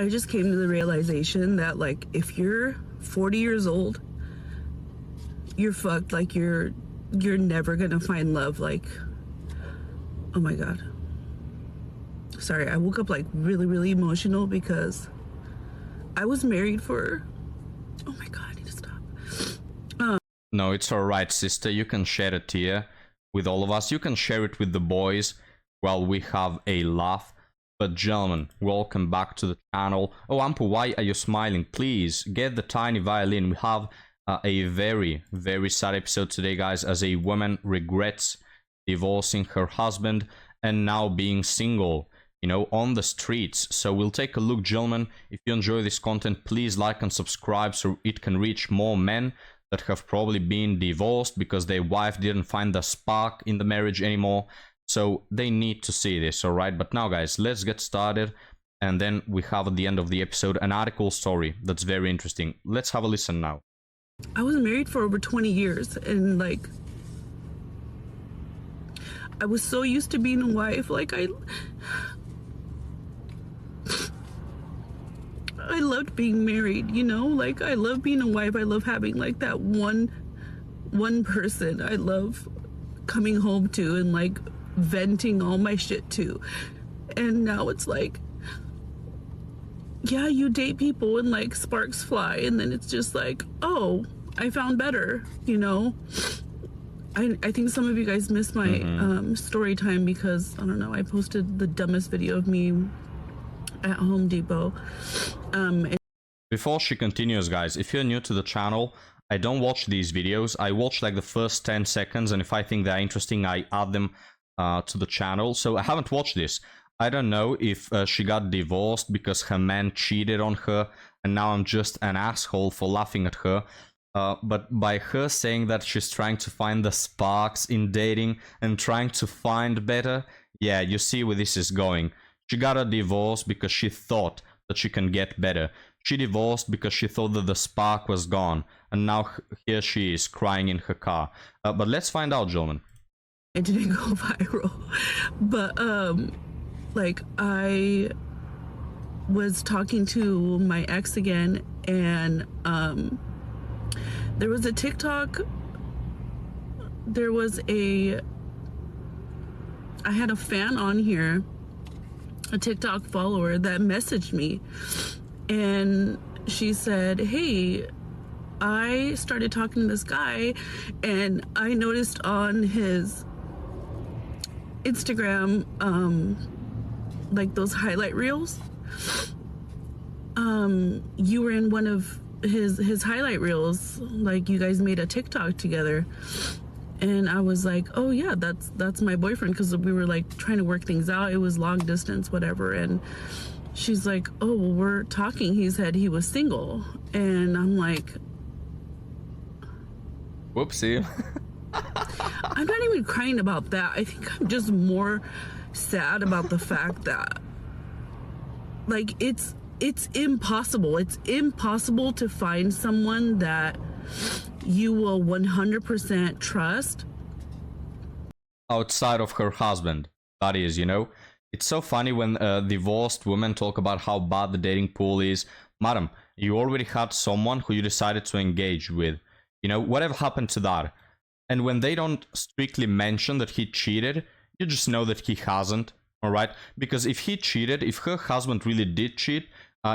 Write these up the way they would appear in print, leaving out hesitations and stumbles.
I just came to the realization that, like, if you're 40 years old, you're fucked. Like, you're never gonna find love. Like, oh my God. Sorry, I woke up like really, really emotional because I was married for, oh my God, I need to stop. No, it's alright, sister. You can share a tear with all of us. You can share it with the boys while we have a laugh. But gentlemen, welcome back to the channel. Oh, Ampu, why are you smiling? Please, get the tiny violin. We have a very, very sad episode today, guys, as a woman regrets divorcing her husband and now being single, you know, on the streets. So we'll take a look, gentlemen. If you enjoy this content, please like and subscribe so it can reach more men that have probably been divorced because their wife didn't find the spark in the marriage anymore. So they need to see this, alright? But now, guys, let's get started. And then we have at the end of the episode an article story that's very interesting. Let's have a listen now. I was married for over 20 years, and like, I was so used to being a wife. Like, I loved being married, you know? Like, I love being a wife. I love having like that one person I love coming home to and like venting all my shit to. And now it's like, yeah, you date people and like sparks fly, and then it's just like, oh, I found better, you know? I think some of you guys missed my story time because, I don't know, I posted the dumbest video of me at Home Depot. Before she continues, guys, if you're new to the channel, I don't watch these videos. I watch like the first 10 seconds, and if I think they're interesting, I add them to the channel. So I haven't watched this. I don't know if she got divorced because her man cheated on her, and now I'm just an asshole for laughing at her. But by her saying that she's trying to find the sparks in dating and trying to find better, yeah, you see where this is going. She got a divorce because she thought that she can get better. She divorced because she thought that the spark was gone, and now here she is crying in her car. But let's find out, gentlemen. It didn't go viral, but like, I was talking to my ex again, and there was a TikTok, I had a fan on here, a TikTok follower that messaged me, and she said, hey, I started talking to this guy, and I noticed on his Instagram, like those highlight reels, you were in one of his highlight reels, like you guys made a TikTok together. And I was like, oh yeah, that's my boyfriend, because we were like trying to work things out. It was long distance, whatever. And she's like, oh, well, we're talking. He said he was single. And I'm like, whoopsie. I'm not even crying about that. I think I'm just more sad about the fact that, like, it's impossible. It's impossible to find someone that you will 100% trust Outside of her husband, that is, you know. It's so funny when divorced women talk about how bad the dating pool is. Madam, you already had someone who you decided to engage with. You know, whatever happened to that? And when they don't strictly mention that he cheated, you just know that he hasn't, alright? Because if he cheated, if her husband really did cheat,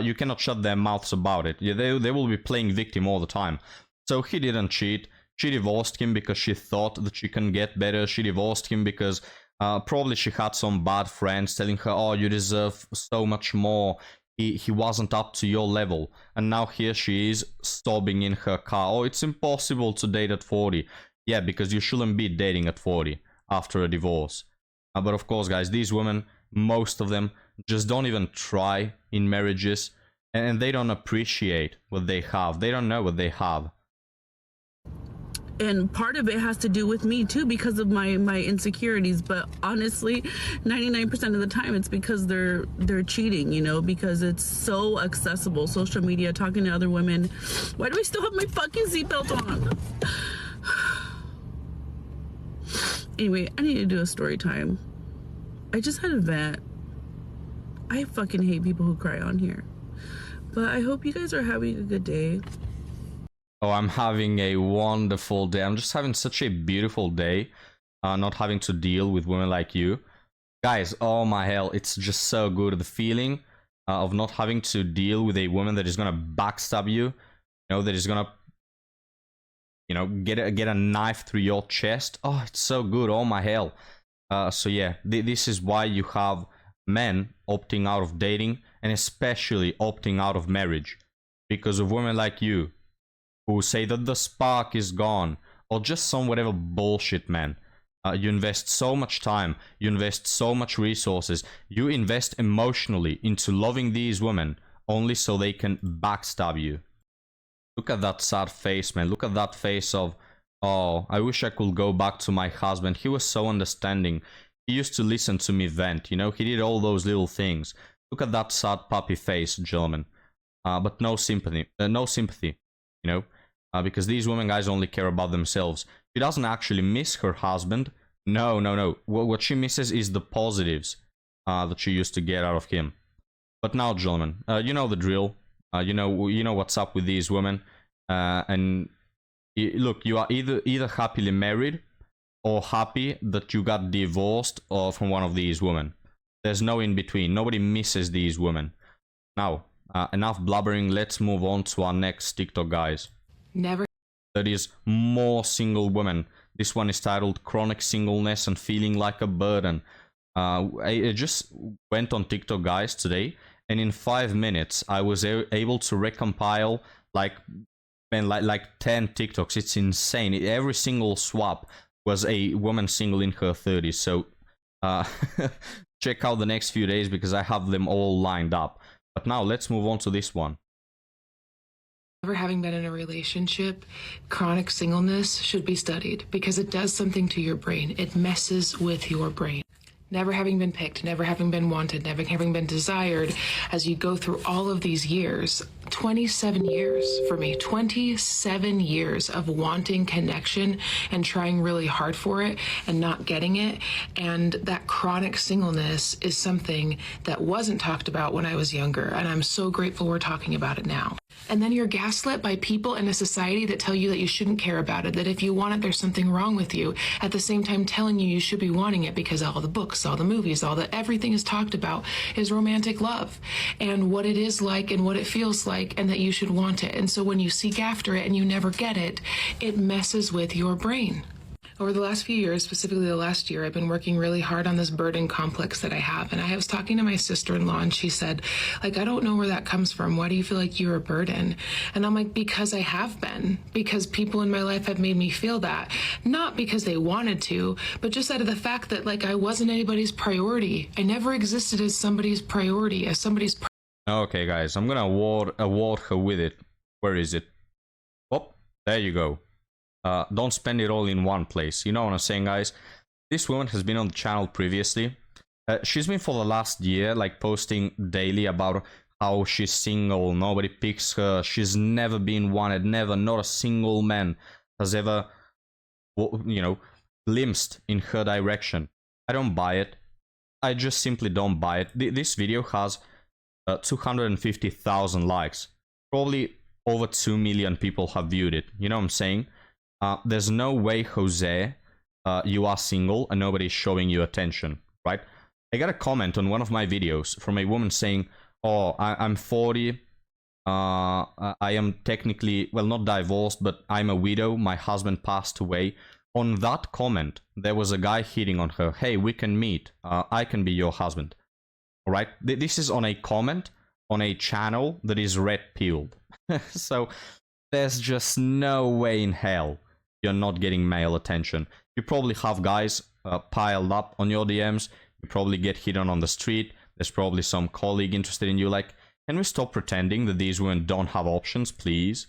you cannot shut their mouths about it. Yeah, they will be playing victim all the time. So he didn't cheat. She divorced him because she thought that she can get better. She divorced him because probably she had some bad friends telling her, oh, you deserve so much more. He wasn't up to your level. And now here she is sobbing in her car. Oh, it's impossible to date at 40. Yeah, because you shouldn't be dating at 40 after a divorce. But of course, guys, these women, most of them, just don't even try in marriages. And they don't appreciate what they have. They don't know what they have. And part of it has to do with me too, because of my insecurities. But honestly, 99% of the time it's because they're cheating, you know, because it's so accessible. Social media, talking to other women. Why do I still have my fucking seatbelt on? Anyway, I need to do a story time. I just had a vent. I fucking hate people who cry on here. But I hope you guys are having a good day. Oh, I'm having a wonderful day. I'm just having such a beautiful day, not having to deal with women like you. Guys, oh my hell, it's just so good. The feeling of not having to deal with a woman that is gonna backstab you, that is gonna, get a knife through your chest. Oh, it's so good. Oh my hell. So yeah, this is why you have men opting out of dating and especially opting out of marriage because of women like you who say that the spark is gone or just some whatever bullshit, man. You invest so much time, you invest so much resources, you invest emotionally into loving these women only so they can backstab you. Look at that sad face, man. Look at that face of, oh, I wish I could go back to my husband. He was so understanding. He used to listen to me vent, he did all those little things. Look at that sad puppy face, gentlemen. But no sympathy, because these women, guys, only care about themselves. She doesn't actually miss her husband. No. What she misses is the positives that she used to get out of him. But now, gentlemen, you know the drill. You know what's up with these women. And look, you are either happily married or happy that you got divorced or from one of these women. There's no in between. Nobody misses these women. Now, enough blubbering. Let's move on to our next TikTok, guys. Never. That is more single women. This one is titled Chronic Singleness and Feeling Like a Burden. I just went on TikTok, guys, today, and in 5 minutes I was able to recompile like 10 TikToks. It's insane. Every single swap was a woman single in her 30s. So check out the next few days because I have them all lined up. But now let's move on to this one. Never having been in a relationship, chronic singleness should be studied because it does something to your brain. It messes with your brain. Never having been picked, never having been wanted, never having been desired, as you go through all of these years, 27 years for me, 27 years of wanting connection and trying really hard for it and not getting it. And that chronic singleness is something that wasn't talked about when I was younger. And I'm so grateful we're talking about it now. And then you're gaslit by people in a society that tell you that you shouldn't care about it, that if you want it, there's something wrong with you. At the same time telling you should be wanting it because all the books, all the movies, everything is talked about is romantic love and what it is like and what it feels like and that you should want it. And so when you seek after it and you never get it, it messes with your brain. Over the last few years, specifically the last year, I've been working really hard on this burden complex that I have. And I was talking to my sister-in-law and she said, I don't know where that comes from. Why do you feel like you're a burden? And I'm like, because I have been. Because people in my life have made me feel that. Not because they wanted to, but just out of the fact that I wasn't anybody's priority. I never existed as somebody's priority, as somebody's Okay, guys, I'm gonna award her with it. Where is it? Oh, there you go. Don't spend it all in one place. You know what I'm saying, guys? This woman has been on the channel previously. She's been for the last year, posting daily about how she's single, nobody picks her, she's never been wanted, never, not a single man has ever, glimpsed in her direction. I don't buy it. I just simply don't buy it. This video has 250,000 likes. Probably over 2 million people have viewed it. You know what I'm saying? There's no way, Jose, you are single and nobody's showing you attention, right? I got a comment on one of my videos from a woman saying, oh, I'm 40, I am technically, well, not divorced, but I'm a widow, my husband passed away. On that comment, there was a guy hitting on her, hey, we can meet, I can be your husband. All right? This is on a comment on a channel that is red-pilled. So there's just no way in hell you're not getting male attention. You probably have guys piled up on your DMs. You probably get hit on the street. There's probably some colleague interested in you. Can we stop pretending that these women don't have options, please?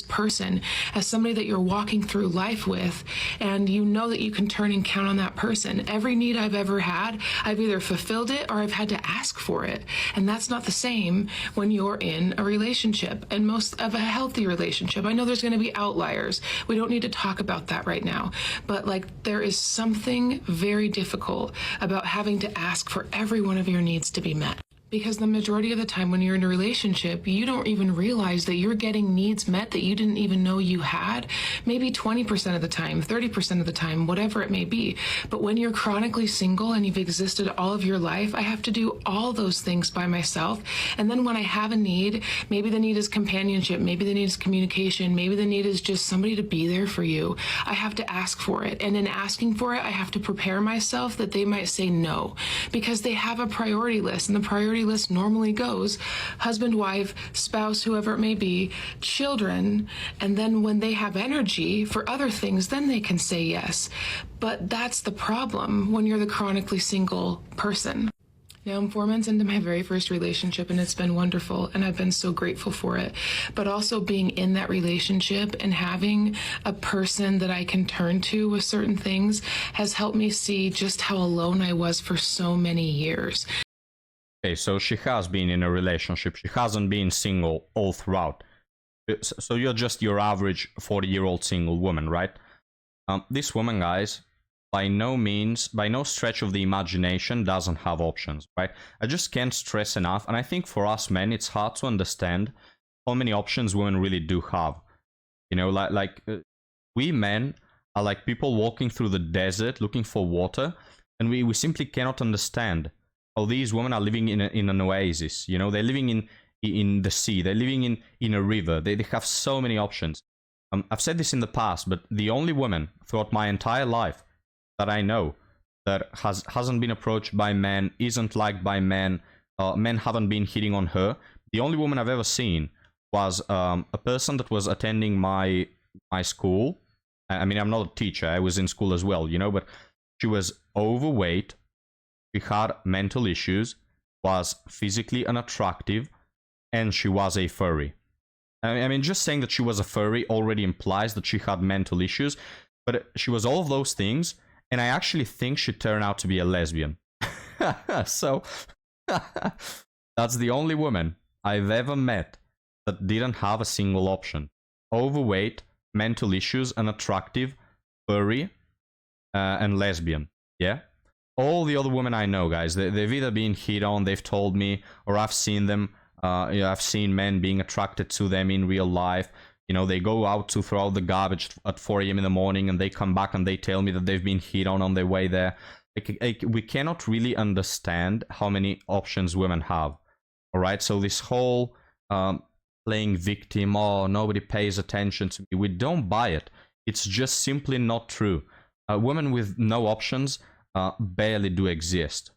Person as somebody that you're walking through life with, and you know that you can turn and count on that person. Every need I've ever had, I've either fulfilled it or I've had to ask for it, and that's not the same when you're in a relationship, and most of a healthy relationship. I know there's going to be outliers. We don't need to talk about that right now, but there is something very difficult about having to ask for every one of your needs to be met. Because the majority of the time when you're in a relationship, you don't even realize that you're getting needs met that you didn't even know you had. Maybe 20% of the time, 30% of the time, whatever it may be. But when you're chronically single and you've existed all of your life, I have to do all those things by myself. And then when I have a need, maybe the need is companionship, maybe the need is communication, maybe the need is just somebody to be there for you. I have to ask for it. And in asking for it, I have to prepare myself that they might say no, because they have a priority list, and the priority list normally goes husband, wife, spouse, whoever it may be, children, and then when they have energy for other things, then they can say yes. But that's the problem when you're the chronically single person. Now I'm 4 months into my very first relationship, and it's been wonderful, and I've been so grateful for it. But also being in that relationship and having a person that I can turn to with certain things has helped me see just how alone I was for so many years. Okay, so she has been in a relationship. She hasn't been single all throughout. So you're just your average 40-year-old single woman, right? This woman, guys, by no means, by no stretch of the imagination, doesn't have options, right? I just can't stress enough, and I think for us men, it's hard to understand how many options women really do have. You know, we men are like people walking through the desert looking for water, and we simply cannot understand how these women are living in an oasis. You know, they're living in the sea, they're living in a river. They have so many options. I've said this in the past, but the only woman throughout my entire life that I know that hasn't been approached by men, isn't liked by men, men haven't been hitting on her. The only woman I've ever seen was a person that was attending my school. I mean, I'm not a teacher, I was in school as well, you know, but she was overweight, she had mental issues, was physically unattractive, and she was a furry. I mean, just saying that she was a furry already implies that she had mental issues, but she was all of those things, and I actually think she turned out to be a lesbian. So, that's the only woman I've ever met that didn't have a single option. Overweight, mental issues, unattractive, furry, and lesbian. Yeah? All the other women I know, guys, they've either been hit on, they've told me, or I've seen them. I've seen men being attracted to them in real life. You know, they go out to throw out the garbage at 4 a.m. in the morning, and they come back and they tell me that they've been hit on their way there. We cannot really understand how many options women have. All right, so this whole playing victim, oh, nobody pays attention to me, we don't buy it. It's just simply not true. Women with no options barely do exist.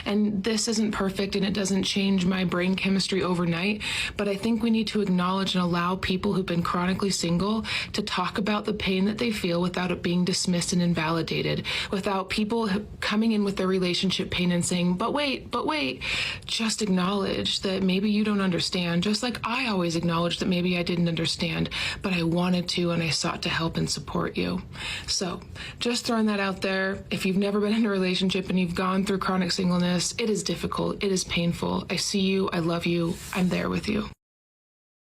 And this isn't perfect, and it doesn't change my brain chemistry overnight, but I think we need to acknowledge and allow people who've been chronically single to talk about the pain that they feel without it being dismissed and invalidated, without people coming in with their relationship pain and saying, but wait, just acknowledge that maybe you don't understand, just like I always acknowledged that maybe I didn't understand, but I wanted to, and I sought to help and support you. So just throwing that out there. If you've never been in a relationship and you've gone through chronic singleness, it is difficult. It is painful. I see you. I love you. I'm there with you.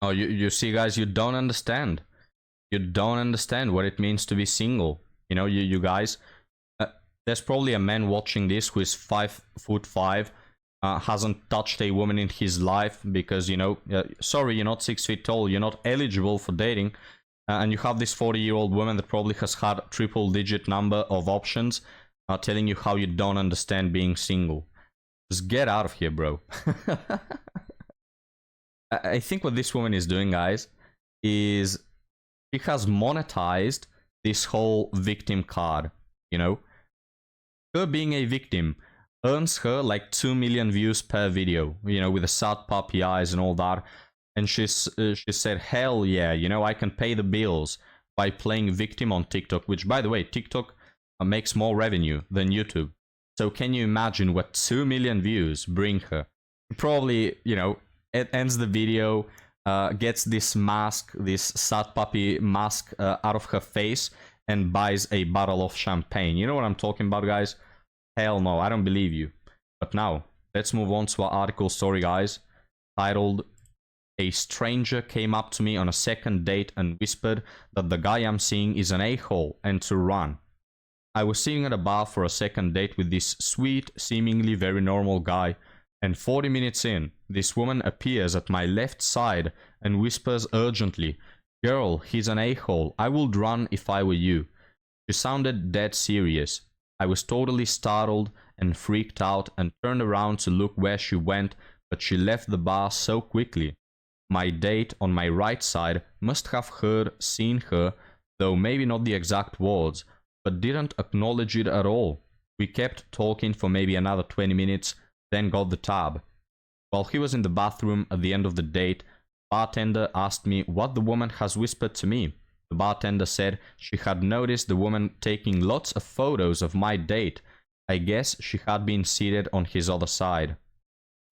Oh, you see, guys, you don't understand. You don't understand what it means to be single. You know, you guys, there's probably a man watching this who is 5'5", hasn't touched a woman in his life because, you know, sorry, you're not 6 feet tall. You're not eligible for dating. And you have this 40-year-old woman that probably has had a triple-digit number of options telling you how you don't understand being single. Just get out of here, bro. I think what this woman is doing, guys, is she has monetized this whole victim card, you know? Her being a victim earns her like 2 million views per video, you know, with the sad puppy eyes and all that. And she said, hell yeah, you know, I can pay the bills by playing victim on TikTok, which, by the way, TikTok makes more revenue than YouTube. So can you imagine what 2 million views bring her? Probably, you know, it ends the video, gets this mask, this sad puppy mask out of her face, and buys a bottle of champagne. You know what I'm talking about, guys? Hell no, I don't believe you. But now, let's move on to our article story, guys, titled, "A stranger came up to me on a second date and whispered that the guy I'm seeing is an a-hole and to run. I was sitting at a bar for a second date with this sweet, seemingly very normal guy, And 40 minutes in, this woman appears at my left side and whispers urgently, "Girl, he's an a-hole. I would run if I were you." She sounded dead serious. I was totally startled and freaked out and turned around to look where she went, but she left the bar so quickly. My date on my right side must have seen her, though maybe not the exact words, but didn't acknowledge it at all. We kept talking for maybe another 20 minutes, then got the tab. While he was in the bathroom at the end of the date, the bartender asked me what the woman has whispered to me. The bartender said she had noticed the woman taking lots of photos of my date. I guess she had been seated on his other side.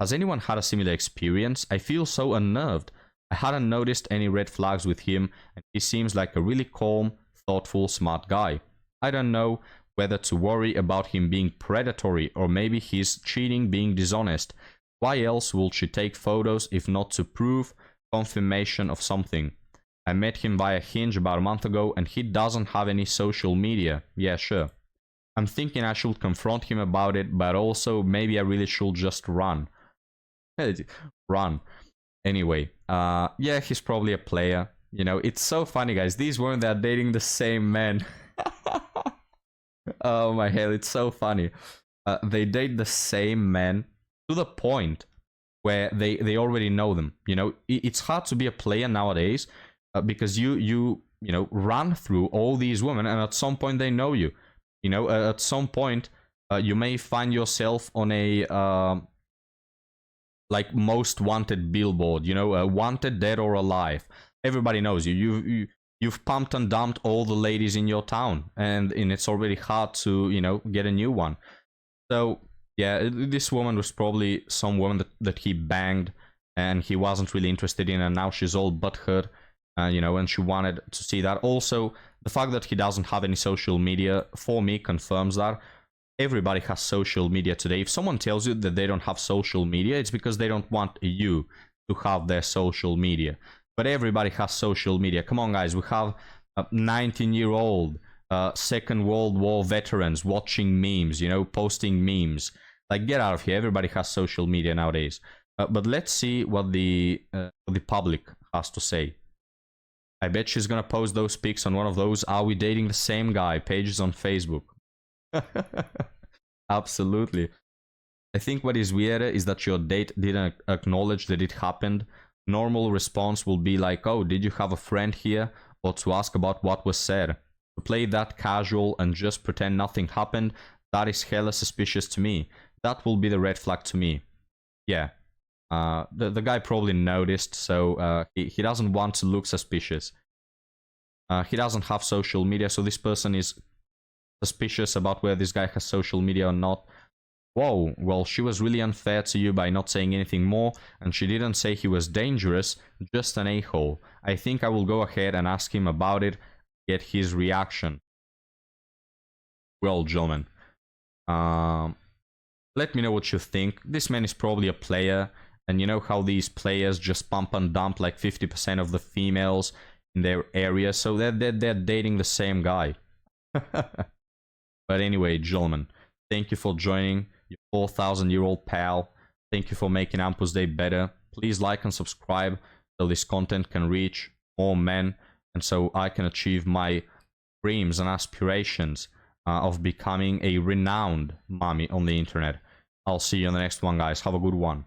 Has anyone had a similar experience? I feel so unnerved. I hadn't noticed any red flags with him, and he seems like a really calm, thoughtful, smart guy. I don't know whether to worry about him being predatory or maybe he's cheating, being dishonest. Why else would she take photos if not to prove confirmation of something? I met him via Hinge about a month ago and he doesn't have any social media. Yeah, sure. I'm thinking I should confront him about it, but also maybe I really should just run. Run. Anyway, yeah, he's probably a player. You know, it's so funny, guys. These women, they're dating the same men. Oh my hell, it's so funny. They date the same men to the point where they already know them. You know, it's hard to be a player nowadays because you know, run through all these women and at some point they know you. You know, at some point you may find yourself on a like most wanted billboard, you know, wanted dead or alive. Everybody knows you. You've pumped and dumped all the ladies in your town, and it's already hard to, you know, get a new one. So yeah, this woman was probably some woman that he banged and he wasn't really interested in, and now she's all butthurt, you know, and she wanted to see that. Also, the fact that he doesn't have any social media, for me, confirms that. Everybody has social media today. If someone tells you that they don't have social media, it's because they don't want you to have their social media. But everybody has social media. Come on, guys. We have 19-year-old Second World War veterans watching memes, you know, posting memes. Like, get out of here. Everybody has social media nowadays. But let's see what the public has to say. I bet she's going to post those pics on one of those "Are we dating the same guy?" pages on Facebook. Absolutely. I think what is weirder is that your date didn't acknowledge that it happened. Normal response will be like, "Oh, did you have a friend here?" or to ask about what was said. To play that casual and just pretend nothing happened, that is hella suspicious to me. That will be the red flag to me. Yeah. The guy probably noticed, so he doesn't want to look suspicious. He doesn't have social media, so this person is suspicious about whether this guy has social media or not. Whoa, well, she was really unfair to you by not saying anything more, and she didn't say he was dangerous, just an a-hole. I think I will go ahead and ask him about it, get his reaction. Well, gentlemen, let me know what you think. This man is probably a player, and you know how these players just pump and dump like 50% of the females in their area, so they're dating the same guy. But anyway, gentlemen, thank you for joining your 4,000-year-old pal. Thank you for making Ampus Day better. Please like and subscribe so this content can reach more men and so I can achieve my dreams and aspirations of becoming a renowned mommy on the internet. I'll see you on the next one, guys. Have a good one.